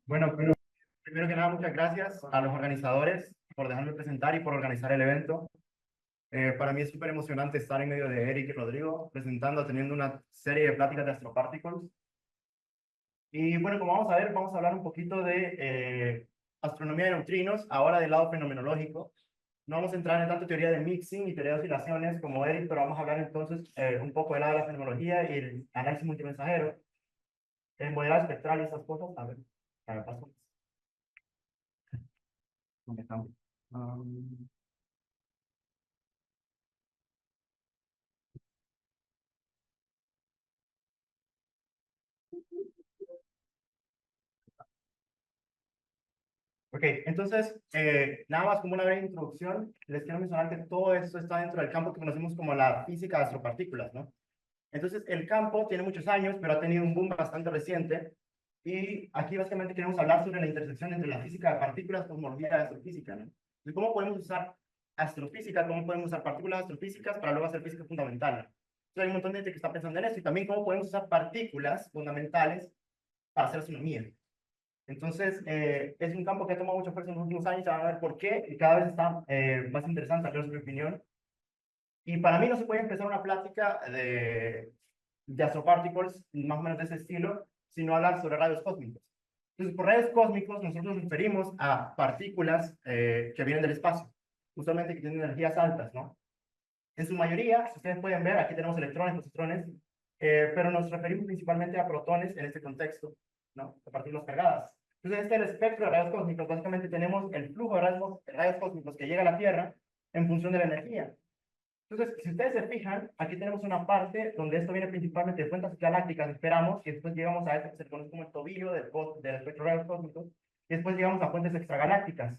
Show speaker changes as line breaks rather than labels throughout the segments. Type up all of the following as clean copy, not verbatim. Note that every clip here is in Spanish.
Bueno, primero que nada, muchas gracias a los organizadores por dejarme presentar y por organizar el evento. Para mí es súper emocionante estar en medio de Eric y Rodrigo, presentando, teniendo una serie de pláticas de astroparticles. Y bueno, como vamos a ver, vamos a hablar un poquito de astronomía de neutrinos, ahora del lado fenomenológico. No vamos a entrar en tanto teoría de mixing y teoría de oscilaciones como Eric, pero vamos a hablar entonces un poco del lado de la fenomenología y el análisis multimensajero, el modelado espectral y esas cosas. A ver, paso. ¿Dónde estamos? Ok, entonces, nada más como una breve introducción, les quiero mencionar que todo esto está dentro del campo que conocemos como la física de astropartículas, ¿no? Entonces, el campo tiene muchos años, pero ha tenido un boom bastante reciente, y aquí básicamente queremos hablar sobre la intersección entre la física de partículas, cosmología y astrofísica, ¿no? Y cómo podemos usar astrofísica, cómo podemos usar partículas astrofísicas para luego hacer física fundamental. Entonces, hay un montón de gente que está pensando en eso, y también cómo podemos usar partículas fundamentales para hacer astronomía. Entonces, es un campo que ha tomado mucha fuerza en los últimos años, ya van a ver por qué, y cada vez está más interesante saber mi opinión. Y para mí no se puede empezar una plática de astroparticles, más o menos de ese estilo, sino hablar sobre rayos cósmicos. Entonces, por rayos cósmicos, nosotros nos referimos a partículas que vienen del espacio, usualmente que tienen energías altas, ¿no? En su mayoría, si ustedes pueden ver, aquí tenemos electrones, positrones, pero nos referimos principalmente a protones en este contexto, ¿no? A partículas cargadas. Entonces, este es el espectro de rayos cósmicos. Básicamente tenemos el flujo de rayos cósmicos que llega a la Tierra en función de la energía. Entonces, si ustedes se fijan, aquí tenemos una parte donde esto viene principalmente de fuentes galácticas, esperamos, y después llegamos a esto que se conoce como el tobillo del espectro de rayos cósmicos, y después llegamos a fuentes extragalácticas.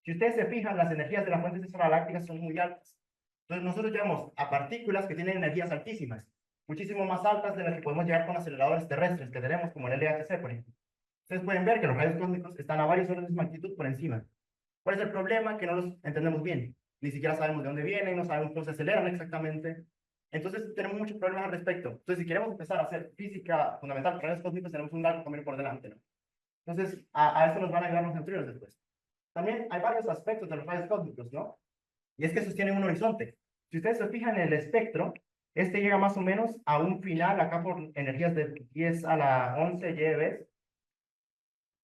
Si ustedes se fijan, las energías de las fuentes extragalácticas son muy altas. Entonces, nosotros llegamos a partículas que tienen energías altísimas, muchísimo más altas de las que podemos llegar con aceleradores terrestres que tenemos, como el LHC, por ejemplo. Ustedes pueden ver que los rayos cósmicos están a varios órdenes de magnitud por encima. ¿Cuál es el problema? Que no los entendemos bien. Ni siquiera sabemos de dónde vienen, no sabemos cómo se aceleran exactamente. Entonces, tenemos muchos problemas al respecto. Entonces, si queremos empezar a hacer física fundamental para rayos cósmicos, tenemos un largo camino por delante, ¿no? Entonces, a eso nos van a ayudar los neutrinos después. También hay varios aspectos de los rayos cósmicos, ¿no? Y es que sostienen un horizonte. Si ustedes se fijan en el espectro, este llega más o menos a un final acá por energías de 10 a la 11 GeV,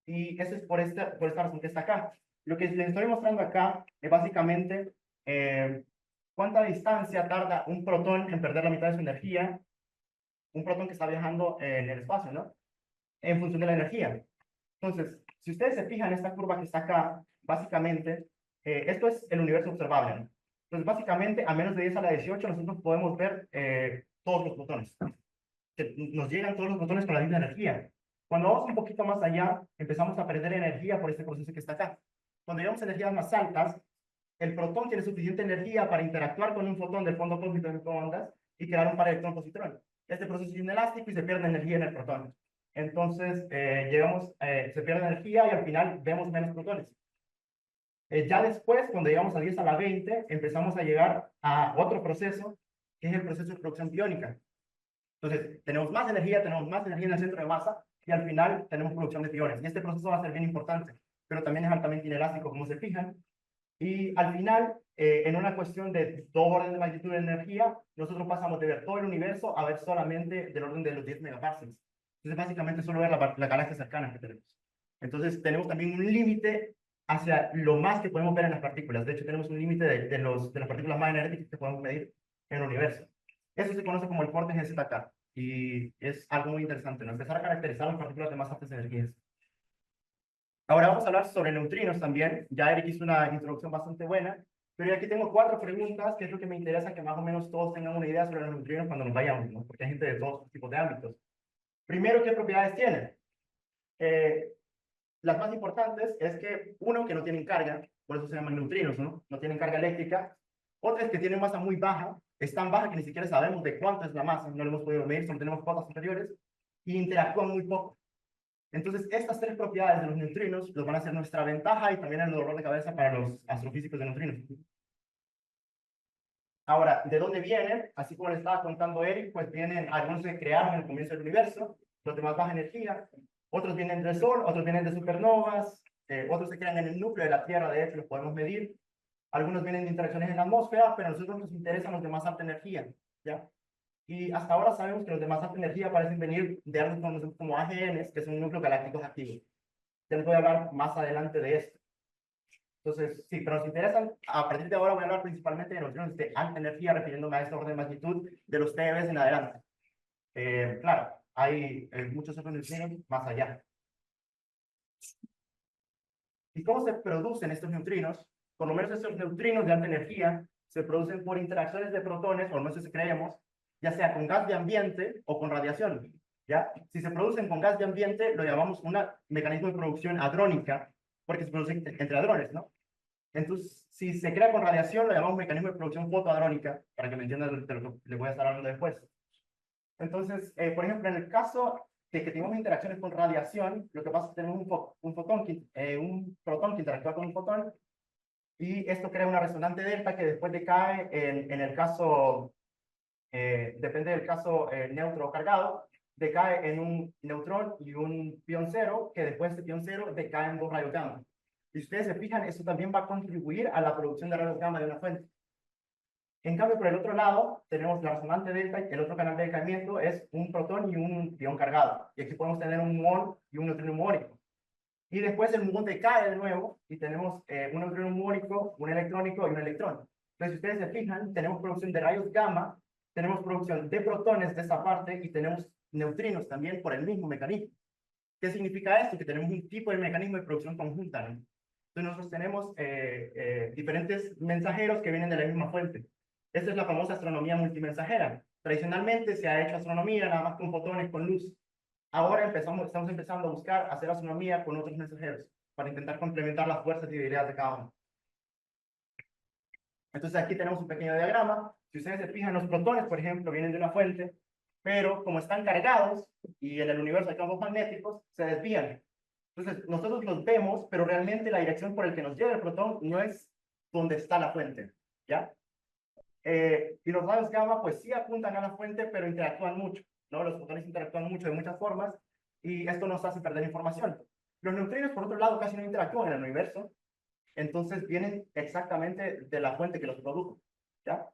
y eso es por esta razón que está acá. Lo que les estoy mostrando acá es básicamente cuánta distancia tarda un protón en perder la mitad de su energía, un protón que está viajando en el espacio, ¿no? En función de la energía. Entonces, si ustedes se fijan en esta curva que está acá, básicamente, esto es el universo observable, ¿no? Entonces, básicamente, a menos de 10 a la 18, nosotros podemos ver todos los fotones. Que nos llegan todos los fotones con la misma energía. Cuando vamos un poquito más allá, empezamos a perder energía por este proceso que está acá. Cuando llegamos a energías más altas, el protón tiene suficiente energía para interactuar con un fotón del fondo cósmico de microondas y crear un par de electrón-positrón. Este proceso es inelástico y se pierde energía en el protón. Entonces, se pierde energía y al final vemos menos protones. Ya después, cuando llegamos a 10 a la 20, empezamos a llegar a otro proceso, que es el proceso de producción piónica. Entonces, tenemos más energía en el centro de masa y al final tenemos producción de piones. Y este proceso va a ser bien importante, pero también es altamente inelástico, como se fijan. Y al final, en una cuestión de 2 órdenes de magnitud de energía, nosotros pasamos de ver todo el universo a ver solamente del orden de los 10 megaparsecs. Entonces, básicamente, solo ver la galaxia cercana que tenemos. Entonces, tenemos también un límite hacia lo más que podemos ver en las partículas. De hecho, tenemos un límite de las partículas más energéticas que podemos medir en el universo. Eso se conoce como el vórtice ZK y es algo muy interesante, ¿no? Empezar a caracterizar las partículas de más altas energías. Ahora vamos a hablar sobre neutrinos también. Ya Eric hizo una introducción bastante buena, pero aquí tengo 4 preguntas, que es lo que me interesa que más o menos todos tengan una idea sobre los neutrinos cuando nos vayamos, ¿no? Porque hay gente de todos tipos de ámbitos. Primero, ¿qué propiedades tienen? Eh, las más importantes es que, uno, que no tienen carga, por eso se llaman neutrinos, ¿no? No tienen carga eléctrica. Otra es que tienen masa muy baja, es tan baja que ni siquiera sabemos de cuánto es la masa, no lo hemos podido medir, solo tenemos cotas superiores, y interactúan muy poco. Entonces, estas 3 propiedades de los neutrinos los van a hacer nuestra ventaja y también el dolor de cabeza para los astrofísicos de neutrinos. Ahora, ¿de dónde vienen? Así como le estaba contando Eric, pues vienen, algunos se crearon en el comienzo del universo, los de más baja energía, Otros vienen del Sol, otros vienen de supernovas, otros se crean en el núcleo de la Tierra, de hecho los podemos medir. Algunos vienen de interacciones en la atmósfera, pero a nosotros nos interesan los de más alta energía, ¿ya? Y hasta ahora sabemos que los de más alta energía parecen venir de algo conocido como AGNs, que son núcleos galácticos activos. Ya les voy a hablar más adelante de esto. Entonces, sí, pero nos interesan, a partir de ahora voy a hablar principalmente de neutrinos de alta energía, refiriéndome a esta orden de magnitud de los TeV en adelante. Claro, hay muchos otros neutrinos más allá. ¿Y cómo se producen estos neutrinos? Por lo menos estos neutrinos de alta energía se producen por interacciones de protones, o no sé si creemos, ya sea con gas de ambiente o con radiación. ¿Ya? Si se producen con gas de ambiente, lo llamamos un mecanismo de producción hadrónica, porque se producen entre hadrones, ¿no? Entonces, si se crea con radiación, lo llamamos mecanismo de producción fotohadrónica, para que me entiendan de lo que les voy a estar hablando después. Entonces, por ejemplo, en el caso de que tengamos interacciones con radiación, lo que pasa es que tenemos un protón que interactúa con un fotón, y esto crea una resonante delta que después decae en el caso, depende del caso neutro o cargado, decae en un neutrón y un pión cero, que después de este pión cero decae en dos rayos gamma. Y si ustedes se fijan, eso también va a contribuir a la producción de rayos gamma de una fuente. En cambio, por el otro lado, tenemos la resonante delta, y el otro canal de decaimiento es un protón y un pión cargado. Y aquí podemos tener un muón y un neutrino muónico. Y después el muón decae de nuevo y tenemos un neutrino muónico, un electrónico y un electrón. Entonces, si ustedes se fijan, tenemos producción de rayos gamma, tenemos producción de protones de esa parte y tenemos neutrinos también por el mismo mecanismo. ¿Qué significa esto? Que tenemos un tipo de mecanismo de producción conjunta, ¿no? Entonces nosotros tenemos diferentes mensajeros que vienen de la misma fuente. Esta es la famosa astronomía multimensajera. Tradicionalmente se ha hecho astronomía nada más con fotones, con luz. Ahora estamos empezando a buscar hacer astronomía con otros mensajeros para intentar complementar las fuerzas y debilidades de cada uno. Entonces aquí tenemos un pequeño diagrama. Si ustedes se fijan, los protones, por ejemplo, vienen de una fuente, pero como están cargados y en el universo hay campos magnéticos, se desvían. Entonces nosotros los vemos, pero realmente la dirección por la que nos llega el protón no es donde está la fuente, ¿ya? Y los rayos gamma, pues sí apuntan a la fuente, pero interactúan mucho, ¿no? Los fotones interactúan mucho de muchas formas y esto nos hace perder información. Los neutrinos, por otro lado, casi no interactúan en el universo, entonces vienen exactamente de la fuente que los produjo, ¿ya?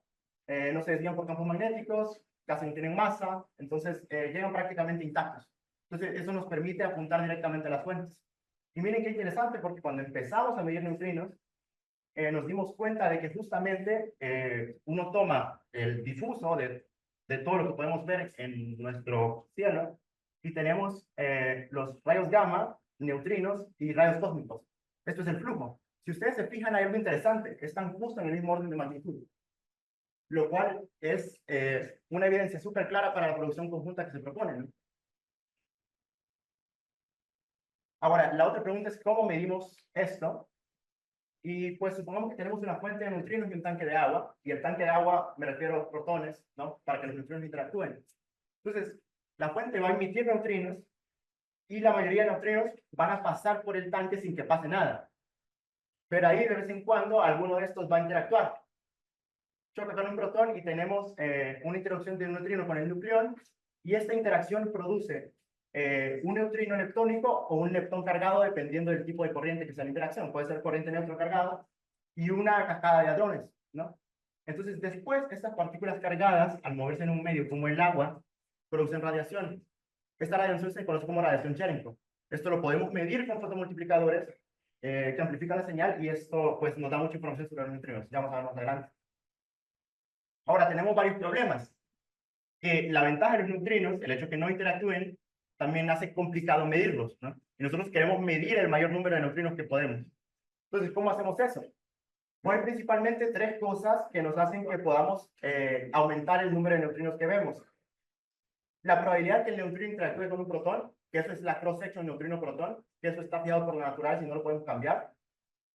No se desvían por campos magnéticos, casi no tienen masa, entonces llegan prácticamente intactos. Entonces eso nos permite apuntar directamente a las fuentes. Y miren qué interesante, porque cuando empezamos a medir neutrinos, nos dimos cuenta de que justamente uno toma el difuso de todo lo que podemos ver en nuestro cielo y tenemos los rayos gamma, neutrinos y rayos cósmicos. Esto es el flujo. Si ustedes se fijan, hay algo interesante, están justo en el mismo orden de magnitud, lo cual es una evidencia súper clara para la producción conjunta que se propone, ¿no? Ahora, la otra pregunta es cómo medimos esto. Y pues supongamos que tenemos una fuente de neutrinos y un tanque de agua, y el tanque de agua me refiero a protones, ¿no? Para que los neutrinos interactúen. Entonces, la fuente va a emitir neutrinos y la mayoría de neutrinos van a pasar por el tanque sin que pase nada. Pero ahí de vez en cuando alguno de estos va a interactuar. Choca con un protón y tenemos una interacción de un neutrino con el nucleón, y esta interacción produce un neutrino leptónico o un leptón cargado, dependiendo del tipo de corriente que sea la interacción. Puede ser corriente neutro cargada y una cascada de hadrones, ¿no? Entonces, después, estas partículas cargadas, al moverse en un medio como el agua, producen radiación. Esta radiación se conoce como radiación Cherenkov. Esto lo podemos medir con fotomultiplicadores que amplifican la señal, y esto pues nos da mucha información sobre los neutrinos. Ya vamos a ver más adelante. Ahora, tenemos varios problemas. La ventaja de los neutrinos, el hecho de que no interactúen, también hace complicado medirlos, ¿no? Y nosotros queremos medir el mayor número de neutrinos que podemos. Entonces, ¿cómo hacemos eso? Pues hay principalmente tres cosas que nos hacen que podamos aumentar el número de neutrinos que vemos. La probabilidad que el neutrino interactúe con un protón, que eso es la cross-section neutrino-protón, que eso está fijado por la naturaleza y no lo podemos cambiar.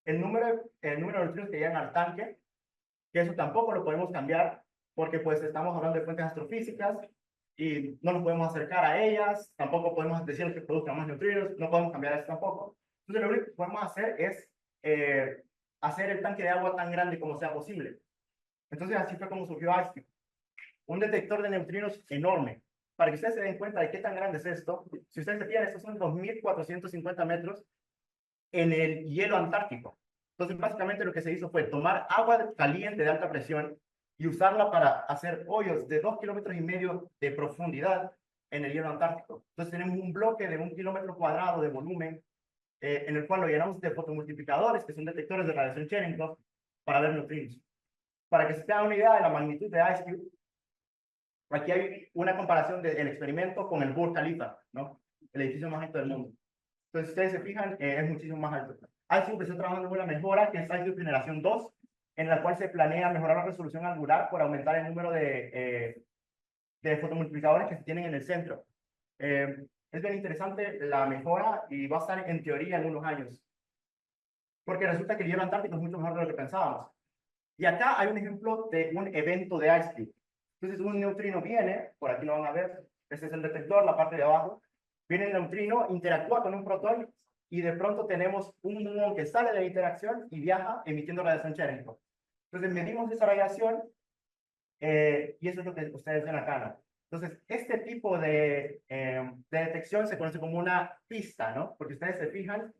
El número de neutrinos que llegan al tanque, que eso tampoco lo podemos cambiar, porque pues estamos hablando de fuentes astrofísicas y no nos podemos acercar a ellas, tampoco podemos decir que produzcan más neutrinos, no podemos cambiar eso tampoco. Entonces lo único que podemos hacer es hacer el tanque de agua tan grande como sea posible. Entonces así fue como surgió IceCube, un detector de neutrinos enorme. para que ustedes se den cuenta de qué tan grande es esto, si ustedes se fijan, estos son 2.450 metros en el hielo antártico. Entonces, básicamente lo que se hizo fue tomar agua caliente de alta presión y usarla para hacer hoyos de 2,5 kilómetros de profundidad en el hielo antártico. Entonces, tenemos un bloque de 1 kilómetro cuadrado de volumen en el cual lo llenamos de fotomultiplicadores, que son detectores de radiación Cherenkov, para ver neutrinos. Para que se tengan una idea de la magnitud de IceCube, aquí hay una comparación del experimento con el Burj Khalifa, ¿no? El edificio más alto del mundo. Entonces, ustedes se fijan, es muchísimo más alto. IceCube está trabajando en una mejora, que es IceCube generación 2, en la cual se planea mejorar la resolución angular por aumentar el número de fotomultiplicadores que se tienen en el centro. Es bien interesante la mejora y va a estar en teoría en unos años. Porque resulta que el hielo antártico es mucho mejor de lo que pensábamos. Y acá hay un ejemplo de un evento de IceCube. Entonces, un neutrino viene, por aquí lo van a ver, este es el detector, la parte de abajo. Viene el neutrino, interactúa con un protón y de pronto tenemos un muón que sale de la interacción y viaja emitiendo radiación Cherenkov. Entonces, medimos esa radiación y eso es lo que ustedes ven acá, ¿no? Entonces, este tipo de detección se conoce como una pista, ¿no? Porque ustedes se fijan,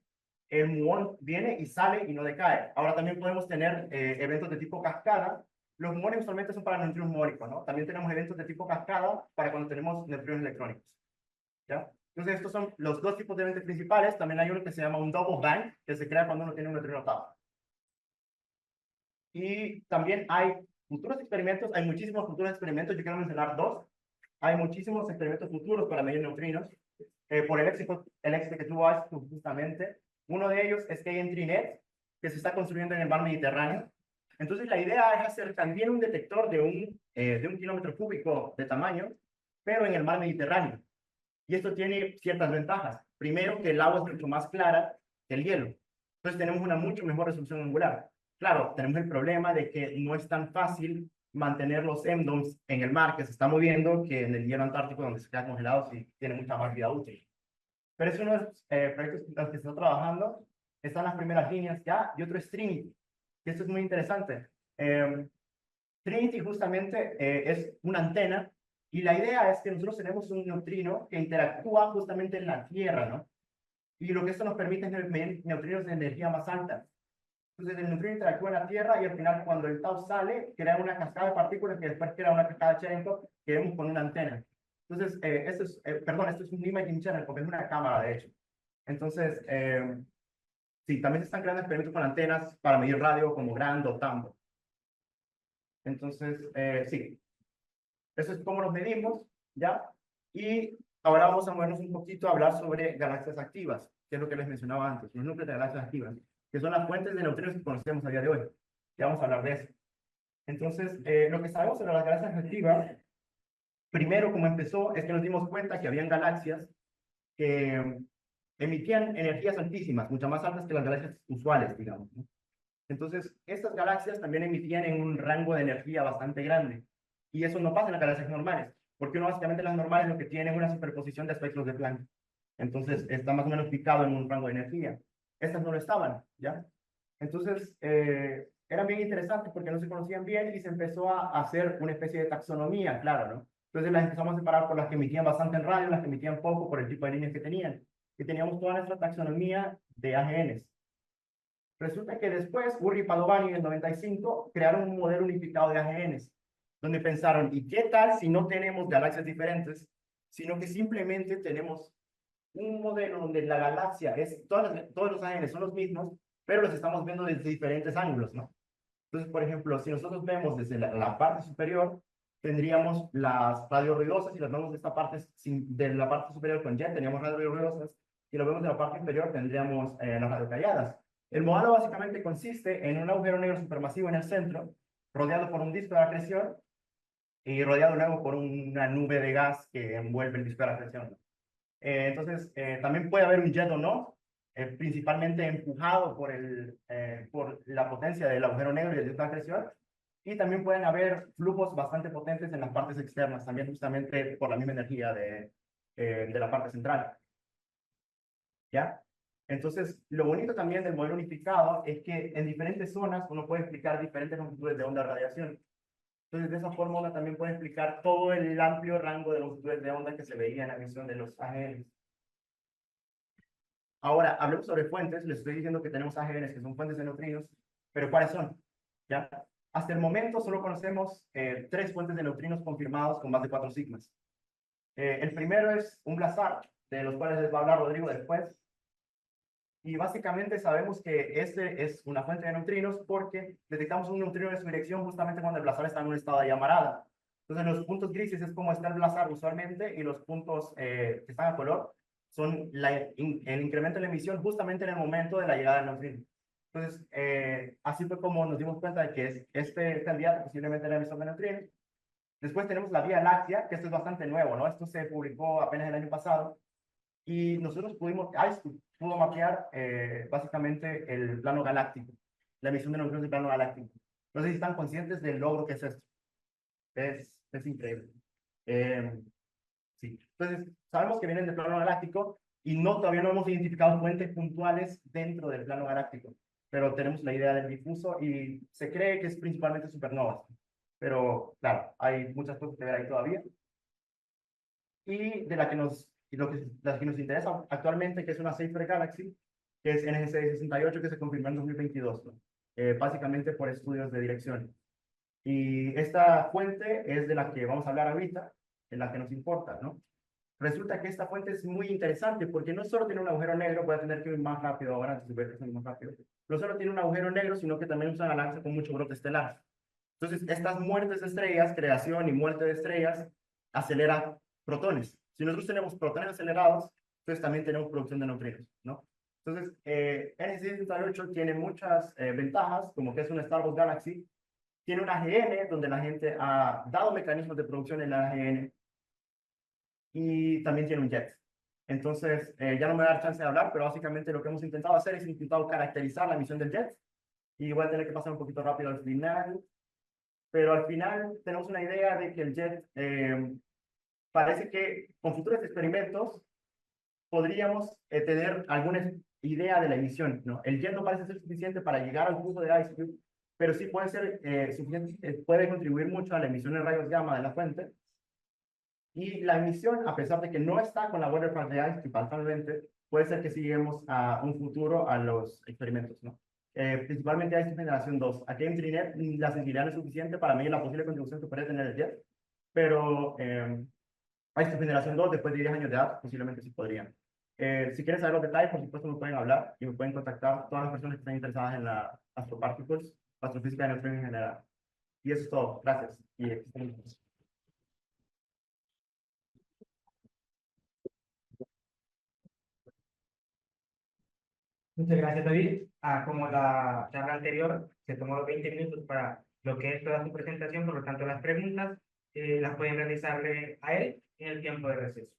el muón viene y sale y no decae. Ahora también podemos tener eventos de tipo cascada. Los muones usualmente son para neutrinos muónicos, ¿no? También tenemos eventos de tipo cascada para cuando tenemos neutrinos electrónicos, ¿ya? Entonces, estos son los dos tipos de eventos principales. También hay uno que se llama un double bang, que se crea cuando uno tiene un neutrino tapa. Y también hay futuros experimentos, hay muchísimos futuros experimentos, yo quiero mencionar dos. Hay muchísimos experimentos futuros para medir neutrinos, por el éxito que tuvo IceCube justamente. Uno de ellos es que hay en Trinet, que se está construyendo en el mar Mediterráneo. Entonces la idea es hacer también un detector de un kilómetro cúbico de tamaño, pero en el mar Mediterráneo. Y esto tiene ciertas ventajas. Primero, que el agua es mucho más clara que el hielo. Entonces tenemos una mucho mejor resolución angular. Claro, tenemos el problema de que no es tan fácil mantener los EMDOMs en el mar que se está moviendo que en el hielo antártico donde se queda congelado y tiene mucha más vida útil. Pero es uno de los proyectos en los que se está trabajando. Están las primeras líneas ya y otro es Trinity. Y esto es muy interesante. Trinity justamente es una antena y la idea es que nosotros tenemos un neutrino que interactúa justamente en la Tierra, ¿no? Y lo que esto nos permite es medir neutrinos de energía más alta. Entonces el neutrino interactúa en la Tierra y al final cuando el tau sale, crea una cascada de partículas que después crea una cascada de Cherenkov que vemos con una antena. Entonces, esto es un imaging channel porque es una cámara, de hecho. Entonces, sí, también se están creando experimentos con antenas para medir radio como Grand o Tambo. Entonces, sí, eso es cómo los medimos, ¿ya? Y ahora vamos a movernos un poquito a hablar sobre galaxias activas, que es lo que les mencionaba antes, los núcleos de galaxias activas, que son las fuentes de neutrinos que conocemos a día de hoy. Ya vamos a hablar de eso. Entonces, lo que sabemos sobre las galaxias activas, primero, como empezó, es que nos dimos cuenta que habían galaxias que emitían energías altísimas, mucho más altas que las galaxias usuales, digamos, ¿no? Entonces, estas galaxias también emitían en un rango de energía bastante grande. Y eso no pasa en las galaxias normales, porque uno básicamente las normales lo que tiene es una superposición de espectros de Planck. Entonces, está más o menos picado en un rango de energía. Estas no lo estaban, ¿ya? Entonces, eran bien interesantes porque no se conocían bien y se empezó a hacer una especie de taxonomía, claro, ¿no? Entonces las empezamos a separar por las que emitían bastante en radio, las que emitían poco por el tipo de líneas que tenían. Y teníamos toda nuestra taxonomía de AGNs. Resulta que después, Urri y Padovani en el 95 crearon un modelo unificado de AGNs, donde pensaron, ¿y qué tal si no tenemos galaxias diferentes, sino que simplemente tenemos un modelo donde la galaxia es, todos los AGNs son los mismos, pero los estamos viendo desde diferentes ángulos, ¿no? Entonces, por ejemplo, si nosotros vemos desde la parte superior, tendríamos las radioruidosas y las vemos de esta parte, de la parte superior con jet, teníamos radioruidosas, y lo vemos de la parte inferior, tendríamos las radiocalladas. El modelo básicamente consiste en un agujero negro supermasivo en el centro, rodeado por un disco de acreción y rodeado luego por una nube de gas que envuelve el disco de acreción. Entonces, también puede haber un jet o no, principalmente empujado por la potencia del agujero negro y el disco de acreción. Y también pueden haber flujos bastante potentes en las partes externas, también justamente por la misma energía de la parte central. ¿Ya? Entonces, lo bonito también del modelo unificado es que en diferentes zonas uno puede explicar diferentes longitudes de onda de radiación. Entonces, de esa forma uno también puede explicar todo el amplio rango de longitudes de onda que se veía en la emisión de los AGNs. Ahora, hablemos sobre fuentes. Les estoy diciendo que tenemos AGNs que son fuentes de neutrinos, pero ¿cuáles son? ¿Ya? Hasta el momento solo conocemos 3 fuentes de neutrinos confirmados con más de 4 sigmas. El primero es un blazar, de los cuales les va a hablar Rodrigo después. Y básicamente sabemos que este es una fuente de neutrinos porque detectamos un neutrino de su dirección justamente cuando el blazar está en un estado de llamarada. Entonces, los puntos grises es como está el blazar usualmente, y los puntos que están a color son el incremento de la emisión justamente en el momento de la llegada del neutrino. Entonces, así fue como nos dimos cuenta de que es este candidato posiblemente la emisión de neutrinos. Después tenemos la Vía Láctea, que esto es bastante nuevo, ¿no? Esto se publicó apenas el año pasado. Y nosotros Einstein pudo mapear básicamente el plano galáctico, la emisión de neutrinos del plano galáctico. No sé si están conscientes del logro que es esto. Es increíble. Sí. Entonces, sabemos que vienen del plano galáctico y todavía no hemos identificado fuentes puntuales dentro del plano galáctico, pero tenemos la idea del difuso y se cree que es principalmente supernovas. Pero, claro, hay muchas cosas que ver ahí todavía. Y de las que nos interesa actualmente, que es una Safer Galaxy, que es NGC 68, que se confirmó en 2022, ¿no? Básicamente por estudios de dirección. Y esta fuente es de la que vamos a hablar ahorita, en la que nos importa, ¿no? Resulta que esta fuente es muy interesante porque no solo tiene un agujero negro, voy a tener que ir más rápido ahora, antes de ver que más rápido. No solo tiene un agujero negro, sino que también es una galaxia con mucho brote estelar. Entonces, estas muertes de estrellas, creación y muerte de estrellas, aceleran protones. Si nosotros tenemos protones acelerados, entonces también tenemos producción de neutrinos, ¿no? Entonces, NGC 68 tiene muchas ventajas, como que es una Star Wars Galaxy. Tiene un AGN, donde la gente ha dado mecanismos de producción en el AGN, y también tiene un jet. Entonces, ya no me va a dar chance de hablar, pero básicamente lo que hemos intentado hacer es intentado caracterizar la emisión del jet, y voy a tener que pasar un poquito rápido al final, pero al final tenemos una idea de que el jet parece que con futuros experimentos podríamos tener alguna idea de la emisión, ¿no? El jet no parece ser suficiente para llegar al flujo de IceCube, pero sí puede ser suficiente, puede contribuir mucho a la emisión de rayos gamma de la fuente. Y la emisión, a pesar de que no está con la Waterfall de IceCube actualmente, puede ser que sigamos a un futuro a los experimentos, ¿no? Principalmente IceCube generación 2. Aquí en Trinet la sensibilidad no es suficiente para medir la posible contribución que puede tener el jet, pero IceCube generación 2, después de 10 años de edad, posiblemente sí podrían. Si quieren saber los detalles, por supuesto me pueden hablar y me pueden contactar todas las personas que estén interesadas en la astroparticles, astrofísica de neutrinos en general. Y eso es todo. Gracias. Y
Muchas gracias, David. Como la charla anterior, se tomó los 20 minutos para lo que es toda su presentación, por lo tanto, las preguntas las pueden realizarle a él en el tiempo de receso.